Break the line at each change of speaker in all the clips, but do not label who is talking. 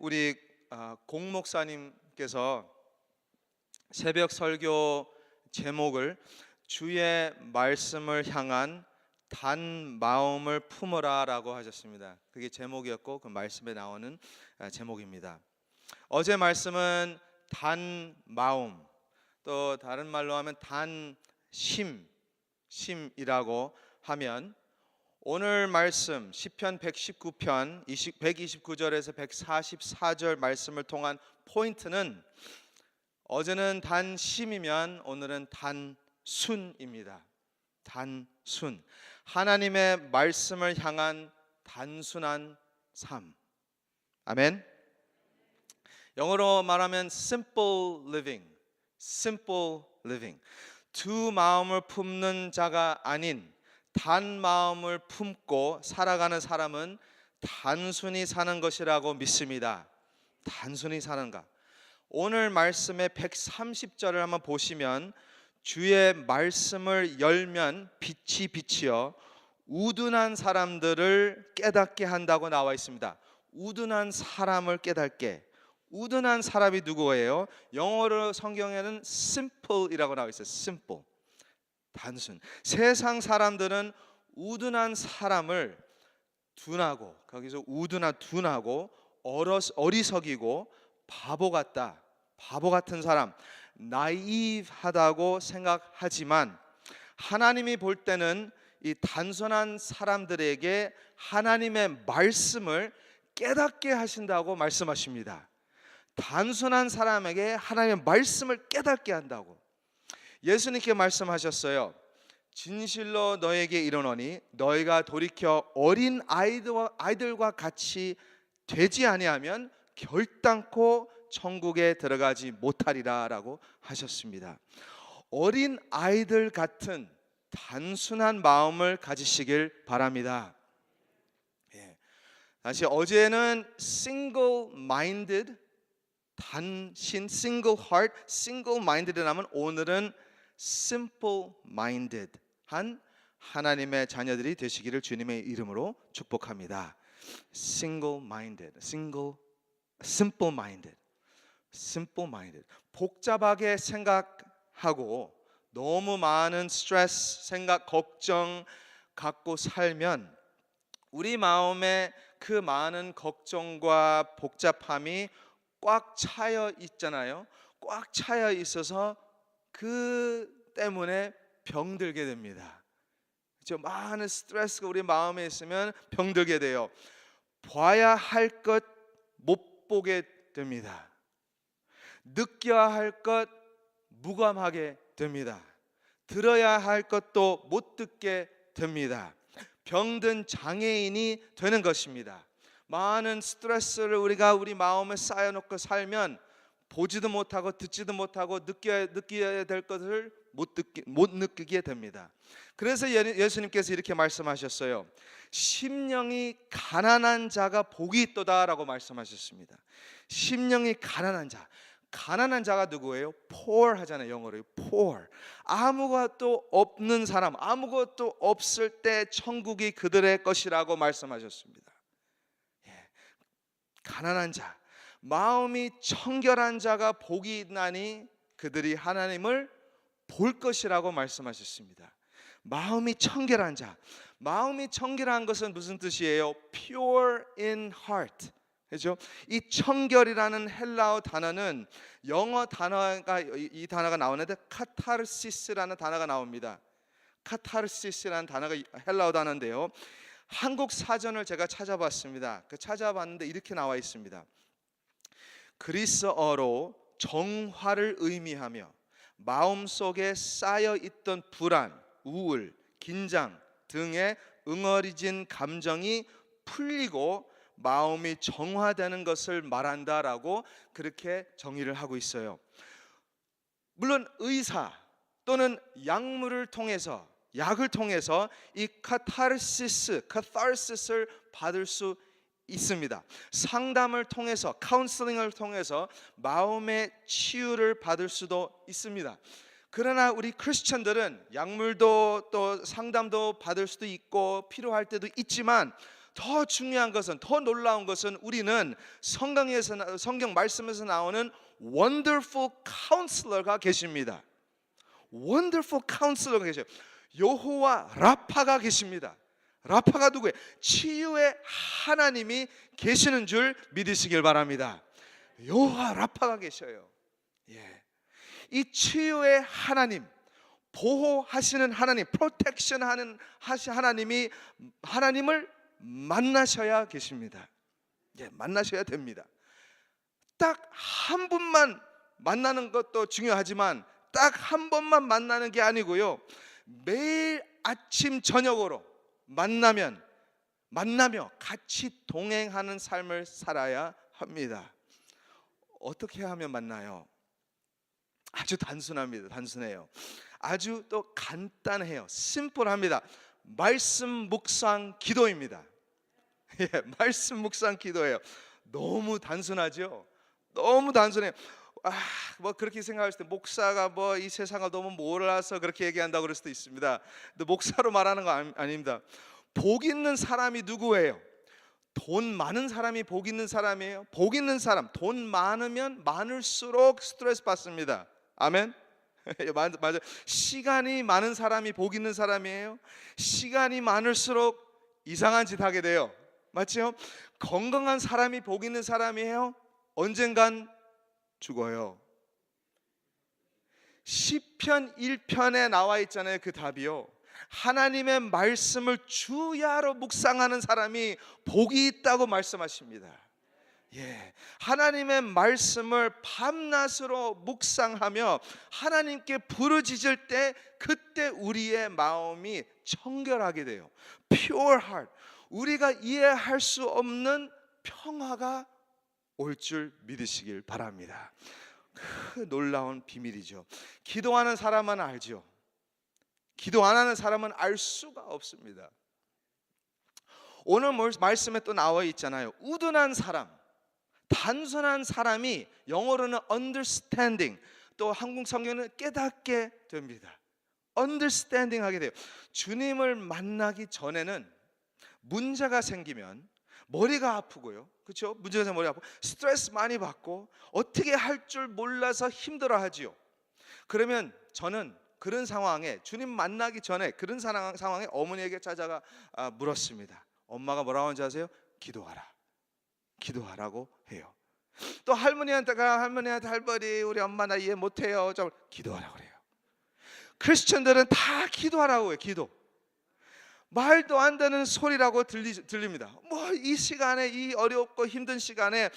우리 공 목사님께서 새벽 설교 제목을 주의 말씀을 향한 단 마음을 품어라 라고 하셨습니다. 그게 제목이었고 그 말씀에 나오는 제목입니다. 어제 말씀은 단 마음, 또 다른 말로 하면 단 심이라고 하면, 오늘 말씀 시편 119편 129절에서 144절 말씀을 통한 포인트는, 어제는 단심이면 오늘은 단순입니다. 단순, 하나님의 말씀을 향한 단순한 삶. 아멘. 영어로 말하면 simple living, simple living. 두 마음을 품는 자가 아닌 단 마음을 품고 살아가는 사람은 단순히 사는 것이라고 믿습니다. 단순히 사는가? 오늘 말씀의 130절을 한번 보시면, 주의 말씀을 열면 빛이 비치어 우둔한 사람들을 깨닫게 한다고 나와 있습니다. 우둔한 사람을 깨닫게. 우둔한 사람이 누구예요? 영어로 성경에는 simple이라고 나와 있어요. simple, 단순. 세상 사람들은 우둔한 사람을 둔하고, 거기서 우둔한 둔하고 어리석이고 바보 같다, 바보 같은 사람, 나이브하다고 생각하지만, 하나님이 볼 때는 이 단순한 사람들에게 하나님의 말씀을 깨닫게 하신다고 말씀하십니다. 단순한 사람에게 하나님의 말씀을 깨닫게 한다고. 예수님께 말씀하셨어요. 진실로 너에게 이르노니 너희가 돌이켜 어린 아이들과 같이 되지 아니하면 결단코 천국에 들어가지 못하리라 라고 하셨습니다. 어린 아이들 같은 단순한 마음을 가지시길 바랍니다. 다시, 어제는 single-minded, 단신, single heart, single-minded 하면, 오늘은 simple-minded 한 하나님의 자녀들이 되시기를 주님의 이름으로 축복합니다. single-minded, simple-minded, simple-minded. 복잡하게 생각하고 너무 많은 스트레스, 생각, 걱정 갖고 살면 우리 마음에 그 많은 걱정과 복잡함이 꽉 차여 있잖아요. 꽉 차여 있어서 그 때문에 병들게 됩니다. 많은 스트레스가 우리 마음에 있으면 병들게 돼요. 봐야 할 것 못 보게 됩니다. 느껴야 할 것 무감하게 됩니다. 들어야 할 것도 못 듣게 됩니다. 병든 장애인이 되는 것입니다. 많은 스트레스를 우리가 우리 마음에 쌓여놓고 살면 보지도 못하고 듣지도 못하고 느껴야 될 것을 못 느끼게 됩니다. 그래서 예수님께서 이렇게 말씀하셨어요. 심령이 가난한 자가 복이 있도다 라고 말씀하셨습니다. 심령이 가난한 자. 가난한 자가 누구예요? poor 하잖아요. 영어로 poor. 아무것도 없는 사람, 아무것도 없을 때 천국이 그들의 것이라고 말씀하셨습니다. 가난한 자, 마음이 청결한 자가 복이 있나니 그들이 하나님을 볼 것이라고 말씀하셨습니다. 마음이 청결한 자. 마음이 청결한 것은 무슨 뜻이에요? pure in heart. 그렇죠? 이 청결이라는 헬라어 단어는 영어 단어가, 이 단어가 나오는데 카타르시스라는 단어가 나옵니다. 카타르시스라는 단어가 헬라어 단어인데요, 한국 사전을 제가 찾아봤습니다. 찾아봤는데 이렇게 나와 있습니다. 그리스어로 정화를 의미하며 마음속에 쌓여있던 불안, 우울, 긴장 등의 응어리진 감정이 풀리고 마음이 정화되는 것을 말한다라고 그렇게 정의를 하고 있어요. 물론 의사 또는 약물을 통해서, 약을 통해서 이 카타르시스를 받을 수 있습니다. 상담을 통해서, 카운슬링을 통해서 마음의 치유를 받을 수도 있습니다. 그러나 우리 크리스천들은 약물도 또 상담도 받을 수도 있고 필요할 때도 있지만, 더 중요한 것은, 더 놀라운 것은 우리는 성경 말씀에서 나오는 Wonderful Counselor가 계십니다. Wonderful Counselor가 계셔요. 여호와 라파가 계십니다. 라파가 누구예요? 치유의 하나님이 계시는 줄 믿으시길 바랍니다. 여호와 라파가 계셔요. 예. 이 치유의 하나님, 보호하시는 하나님, 프로텍션 하는 하나님을 만나셔야 계십니다. 예, 만나셔야 됩니다. 딱 한 분만 만나는 것도 중요하지만 딱 한 번만 만나는 게 아니고요, 매일 아침 저녁으로 만나며 같이 동행하는 삶을 살아야 합니다. 어떻게 하면 만나요? 아주 단순해요. 아주 또 간단해요. 심플합니다. 말씀 묵상 기도입니다. 예, 말씀 묵상 기도예요. 너무 단순하죠? 너무 단순해요. 뭐 그렇게 생각할 때 목사가 뭐 이 세상을 너무 몰라서 그렇게 얘기한다고 그럴 수도 있습니다. 근데 목사로 말하는 거 아닙니다. 복 있는 사람이 누구예요? 돈 많은 사람이 복 있는 사람이에요. 복 있는 사람, 돈 많으면 많을수록 스트레스 받습니다. 아멘. 맞아. 시간이 많은 사람이 복 있는 사람이에요. 시간이 많을수록 이상한 짓 하게 돼요. 맞죠? 건강한 사람이 복 있는 사람이에요. 언젠간 죽어요. 시편 1편에 나와 있잖아요. 그 답이요. 하나님의 말씀을 주야로 묵상하는 사람이 복이 있다고 말씀하십니다. 예, 하나님의 말씀을 밤낮으로 묵상하며 하나님께 부르짖을 때 그때 우리의 마음이 청결하게 돼요. Pure heart. 우리가 이해할 수 없는 평화가 올 줄 믿으시길 바랍니다. 그 놀라운 비밀이죠. 기도하는 사람은 알죠. 기도 안 하는 사람은 알 수가 없습니다. 오늘 말씀에 또 나와 있잖아요. 우둔한 사람, 단순한 사람이 영어로는 understanding, 또 한국 성경은 깨닫게 됩니다. understanding 하게 돼요. 주님을 만나기 전에는 문제가 생기면 머리가 아프고요, 그렇죠? 문제가 생기면 머리 아프고 스트레스 많이 받고 어떻게 할 줄 몰라서 힘들어하지요. 그러면 저는 그런 상황에, 주님 만나기 전에 그런 상황에 어머니에게 찾아가 물었습니다. 엄마가 뭐라고 하는지 아세요? 기도하라고 해요. 또 할머니한테 할머니 우리 엄마 나 이해 못해요. 좀 기도하라고 그래요. 크리스천들은 다 기도하라고 해요. 기도. 말도 안 되는 소리라고 들립니다. 뭐 이 시간에, 이 어렵고 힘든 시간에,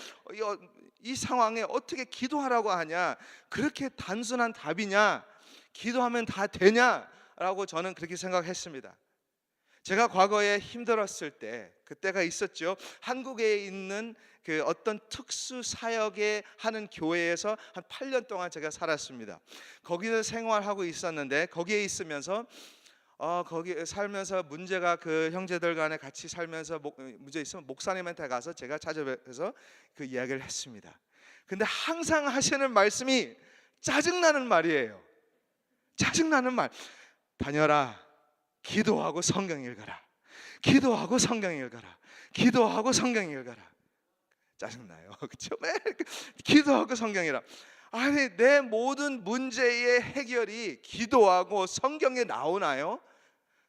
이 상황에 어떻게 기도하라고 하냐? 그렇게 단순한 답이냐? 기도하면 다 되냐라고 저는 그렇게 생각했습니다. 제가 과거에 힘들었을 때, 그때가 있었죠. 한국에 있는 그 어떤 특수 사역에 하는 교회에서 한 8년 동안 제가 살았습니다. 거기서 생활하고 있었는데, 거기에 있으면서 거기 살면서 문제가, 그 형제들 간에 같이 살면서 문제 있으면 목사님한테 가서 제가 찾아뵈서 그 이야기를 했습니다. 근데 항상 하시는 말씀이 짜증나는 말이에요. 짜증나는 말. 다녀라, 기도하고 성경 읽어라. 기도하고 성경 읽어라. 기도하고 성경 읽어라. 짜증나요. 그렇죠? 기도하고 성경이라. 아니, 내 모든 문제의 해결이 기도하고 성경에 나오나요?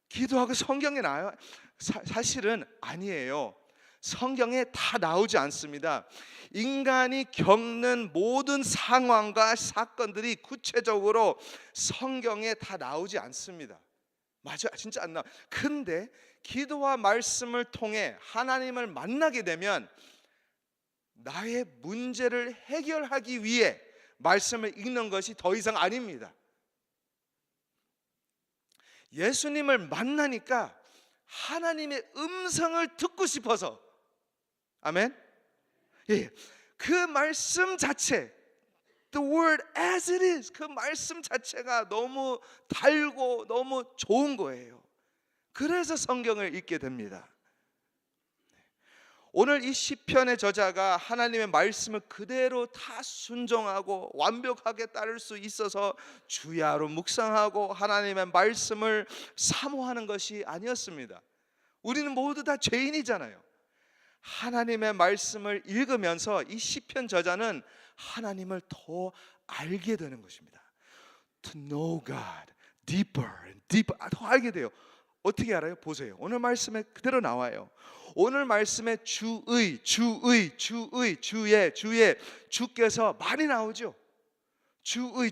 기도하고 성경에 나와요? 사실은 아니에요. 성경에 다 나오지 않습니다. 인간이 겪는 모든 상황과 사건들이 구체적으로 성경에 다 나오지 않습니다. 맞아요, 진짜 안 나와. 근데 기도와 말씀을 통해 하나님을 만나게 되면 나의 문제를 해결하기 위해 말씀을 읽는 것이 더 이상 아닙니다. 예수님을 만나니까 하나님의 음성을 듣고 싶어서, 아멘. 예, 그 말씀 자체, the word as it is, 그 말씀 자체가 너무 달고 너무 좋은 거예요. 그래서 성경을 읽게 됩니다. 오늘 이 시편의 저자가 하나님의 말씀을 그대로 다 순종하고 완벽하게 따를 수 있어서 주야로 묵상하고 하나님의 말씀을 사모하는 것이 아니었습니다. 우리는 모두 다 죄인이잖아요. 하나님의 말씀을 읽으면서 이 시편 저자는 하나님을 더 알게 되는 것입니다. To know God deeper and deeper. 더 알게 돼요. 어떻게 알아요? 보세요. 오늘 말씀에 그대로 나와요. 오늘 말씀에 주의, 주께서 많이 나오죠. 주의,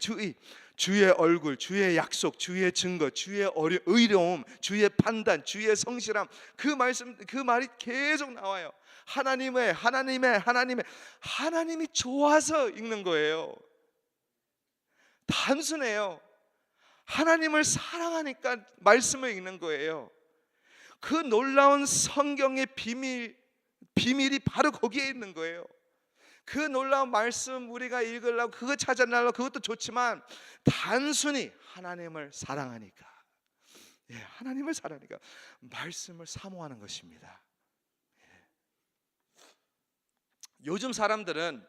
주의 얼굴, 주의 약속, 주의 증거, 주의 의로움, 주의 판단, 주의 성실함. 그 말씀, 그 말이 계속 나와요. 하나님이 좋아서 읽는 거예요. 단순해요. 하나님을 사랑하니까 말씀을 읽는 거예요. 그 놀라운 성경의 비밀이 바로 거기에 있는 거예요. 그 놀라운 말씀 우리가 읽으려고 그거 찾아내려고 그것도 좋지만 단순히 하나님을 사랑하니까, 하나님을 사랑하니까 말씀을 사모하는 것입니다. 요즘 사람들은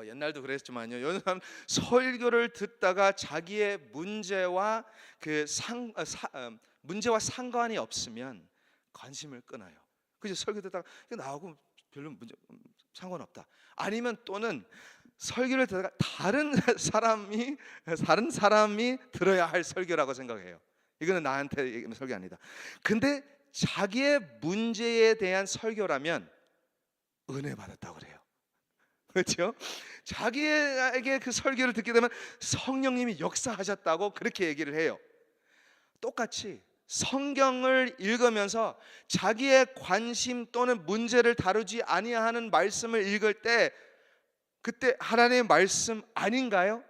옛날도 그랬지만요, 요즘 사람 설교를 듣다가 자기의 문제와 문제와 상관이 없으면 관심을 끊어요. 그죠? 설교 듣다가 나하고 별로 상관없다. 아니면 또는 설교를 듣다가 다른 사람이 들어야 할 설교라고 생각해요. 이거는 나한테 얘기하는 설교 아니다. 근데 자기의 문제에 대한 설교라면 은혜 받았다고 그래요. 그렇죠? 자기에게 그 설교를 듣게 되면 성령님이 역사하셨다고 그렇게 얘기를 해요. 똑같이 성경을 읽으면서 자기의 관심 또는 문제를 다루지 아니하는 말씀을 읽을 때 그때 하나님의 말씀 아닌가요?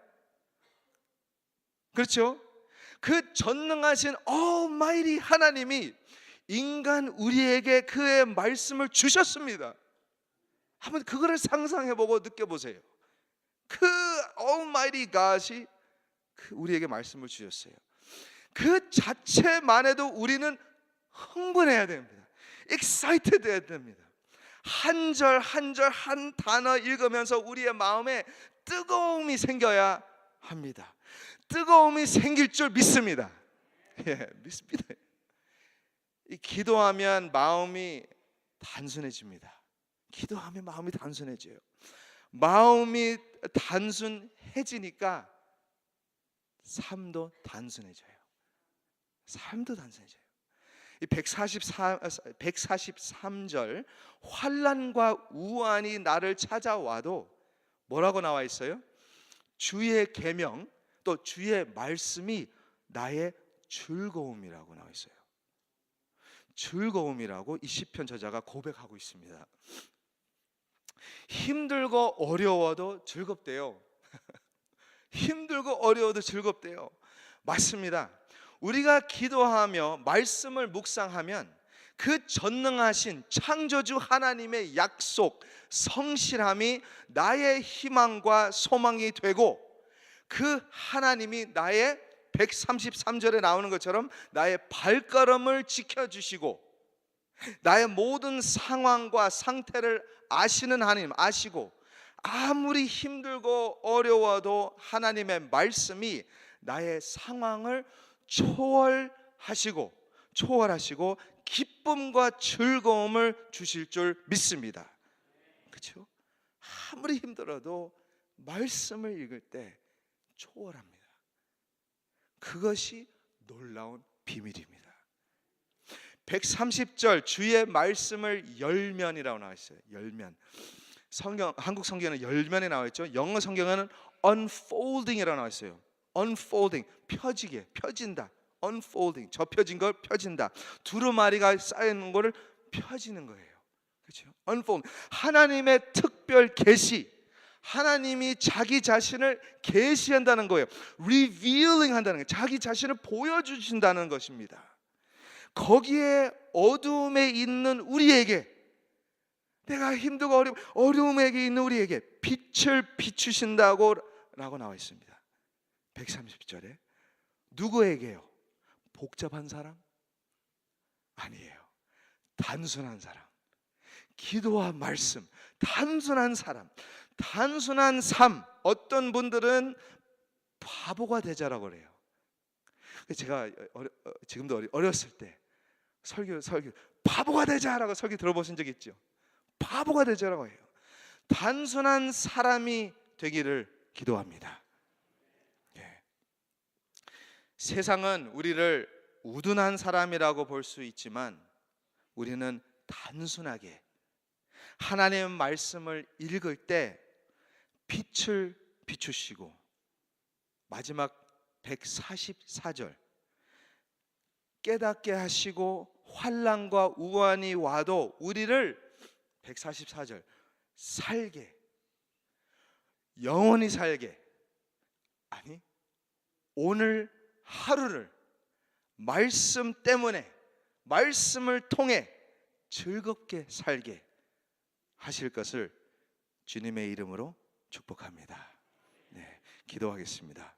그렇죠? 그 전능하신 Almighty 하나님이 인간 우리에게 그의 말씀을 주셨습니다. 한번 그거를 상상해보고 느껴보세요. 그 Almighty God이 우리에게 말씀을 주셨어요. 그 자체만 해도 우리는 흥분해야 됩니다. Excited 해야 됩니다. 한 절 한 절 한 단어 읽으면서 우리의 마음에 뜨거움이 생겨야 합니다. 뜨거움이 생길 줄 믿습니다. 믿습니다. 기도하면 마음이 단순해집니다. 기도하면 마음이 단순해져요. 마음이 단순해지니까 삶도 단순해져요. 삶도 단순해져요. 이 143절 환난과 우환이 나를 찾아와도 뭐라고 나와 있어요? 주의 계명 또 주의 말씀이 나의 즐거움이라고 나와 있어요. 즐거움이라고 이 시편 저자가 고백하고 있습니다. 힘들고 어려워도 즐겁대요. 힘들고 어려워도 즐겁대요. 맞습니다. 우리가 기도하며 말씀을 묵상하면 그 전능하신 창조주 하나님의 약속, 성실함이 나의 희망과 소망이 되고 그 하나님이 나의 133절에 나오는 것처럼 나의 발걸음을 지켜주시고 나의 모든 상황과 상태를 아시는 하나님 아시고 아무리 힘들고 어려워도 하나님의 말씀이 나의 상황을 초월하시고 기쁨과 즐거움을 주실 줄 믿습니다. 그렇죠? 아무리 힘들어도 말씀을 읽을 때 초월합니다. 그것이 놀라운 비밀입니다. 130절 주의 말씀을 열면이라고 나와 있어요. 열면. 한국 성경에는 열면이 나와 있죠. 영어 성경에는 unfolding이라고 나와 있어요. unfolding, 펴지게, 펴진다. unfolding, 접혀진 걸 펴진다. 두루마리가 쌓이는 거를 펴지는 거예요. 그렇죠? unfold, 하나님의 특별 계시, 하나님이 자기 자신을 계시한다는 거예요. revealing 한다는 거예요. 자기 자신을 보여주신다는 것입니다. 거기에 어두움에 있는 우리에게, 내가 힘들고 어려움에 있는 우리에게 빛을 비추신다고 라고 나와 있습니다. 130절에 누구에게요? 복잡한 사람? 아니에요. 단순한 사람. 기도와 말씀, 단순한 사람, 단순한 삶. 어떤 분들은 바보가 되자라고 그래요. 제가 지금도 어렸을 때 설교 바보가 되자라고 설교 들어보신 적 있죠? 바보가 되자라고 해요. 단순한 사람이 되기를 기도합니다. 예. 세상은 우리를 우둔한 사람이라고 볼 수 있지만 우리는 단순하게 하나님의 말씀을 읽을 때 빛을 비추시고 마지막 144절 깨닫게 하시고 환난과 우환이 와도 우리를 144절 살게, 영원히 살게, 아니 오늘 하루를 말씀 때문에, 말씀을 통해 즐겁게 살게 하실 것을 주님의 이름으로 축복합니다. 네, 기도하겠습니다.